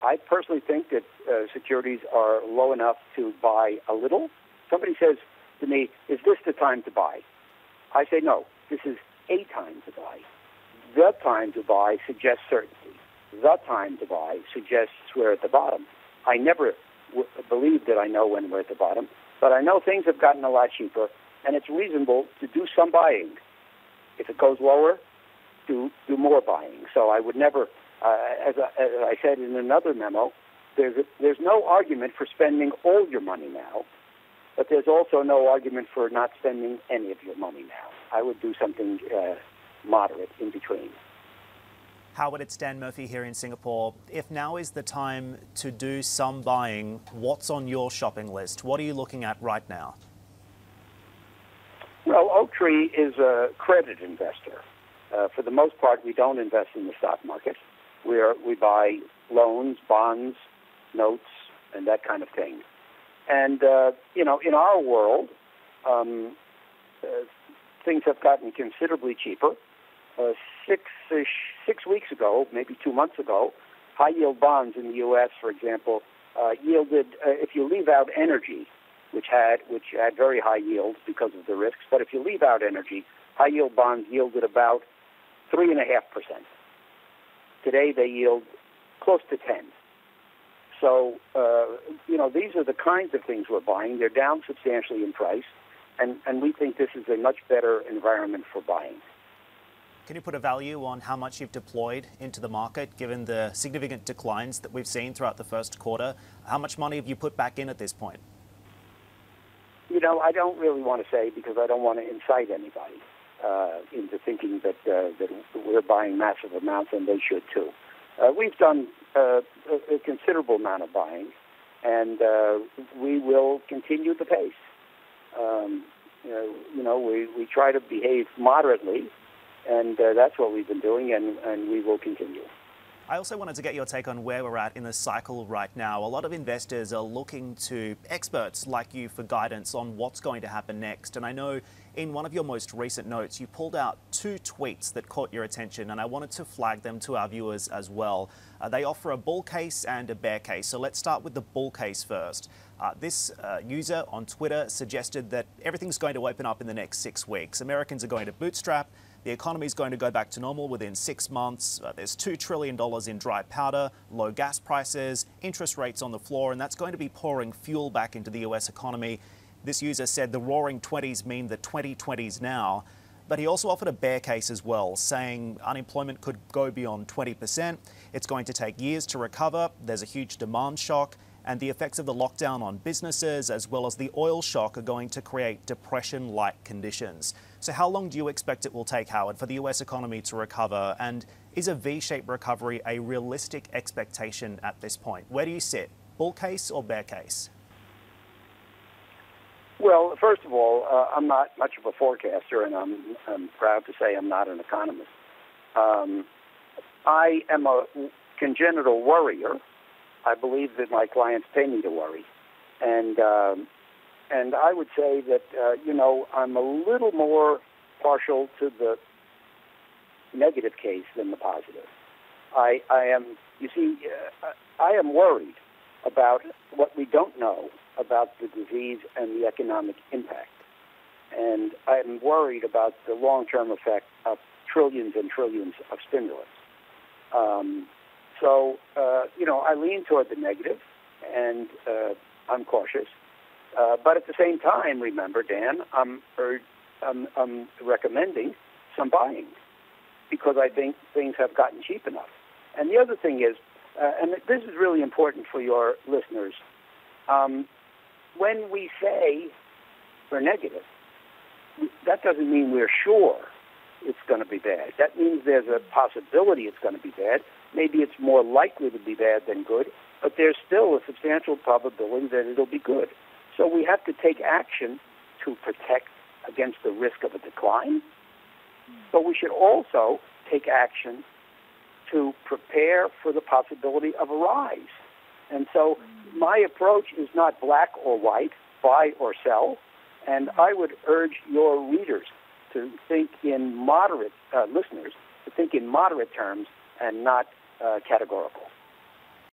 I personally think that securities are low enough to buy a little. Somebody says to me, is this the time to buy? I say, no, this is a time to buy. The time to buy suggests certainty. The time to buy suggests we're at the bottom. I never believe that I know when we're at the bottom, but I know things have gotten a lot cheaper, and it's reasonable to do some buying. If it goes lower, do more buying. So I would never, as I said in another memo, there's no argument for spending all your money now, but there's also no argument for not spending any of your money now. I would do something moderate in between. Howard, it's Dan Murphy here in Singapore. If now is the time to do some buying, what's on your shopping list? What are you looking at right now? Well, Oaktree is a credit investor. For the most part, we don't invest in the stock market. We buy loans, bonds, notes, and that kind of thing. And, in our world, things have gotten considerably cheaper. 6 weeks ago, maybe 2 months ago, high-yield bonds in the U.S., for example, yielded, if you leave out energy, which had very high yields because of the risks, but if you leave out energy, high-yield bonds yielded about 3.5%. Today they yield close to 10. So, these are the kinds of things we're buying. They're down substantially in price, and we think this is a much better environment for buying. Can you put a value on how much you've deployed into the market, given the significant declines that we've seen throughout the first quarter? How much money have you put back in at this point? I don't really want to say, because I don't want to incite anybody into thinking that we're buying massive amounts, and they should too. We've done a considerable amount of buying, and we will continue the pace. We try to behave moderately, and that's what we've been doing, and we will continue. I also wanted to get your take on where we're at in the cycle right now. A lot of investors are looking to experts like you for guidance on what's going to happen next. And I know in one of your most recent notes, you pulled out 2 tweets that caught your attention, and I wanted to flag them to our viewers as well. They offer a bull case and a bear case. So let's start with the bull case first. This user on Twitter suggested that everything's going to open up in the next 6 weeks. Americans are going to bootstrap. The economy is going to go back to normal within 6 months. There's $2 trillion in dry powder, low gas prices, interest rates on the floor, and that's going to be pouring fuel back into the US economy. This user said the roaring 20s mean the 2020s now. But he also offered a bear case as well, saying unemployment could go beyond 20%. It's going to take years to recover. There's a huge demand shock. And the effects of the lockdown on businesses, as well as the oil shock, are going to create depression-like conditions. So how long do you expect it will take, Howard, for the US economy to recover? And is a V-shaped recovery a realistic expectation at this point? Where do you sit, bull case or bear case? Well, first of all, I'm not much of a forecaster, and I'm proud to say I'm not an economist. I am a congenital worrier. I believe that my clients pay me to worry, and I would say that I'm a little more partial to the negative case than the positive. I am worried about what we don't know about the disease and the economic impact, and I'm worried about the long-term effect of trillions and trillions of stimulus. So, I lean toward the negative, and I'm cautious. But at the same time, remember, Dan, I'm recommending some buying because I think things have gotten cheap enough. And the other thing is, and this is really important for your listeners, when we say we're negative, that doesn't mean we're sure it's going to be bad. That means there's a possibility it's going to be bad. Maybe it's more likely to be bad than good, but there's still a substantial probability that it'll be good. So we have to take action to protect against the risk of a decline, but we should also take action to prepare for the possibility of a rise. And so my approach is not black or white, buy or sell, and I would urge your readers to think in moderate, listeners, to think in moderate terms and not categorical.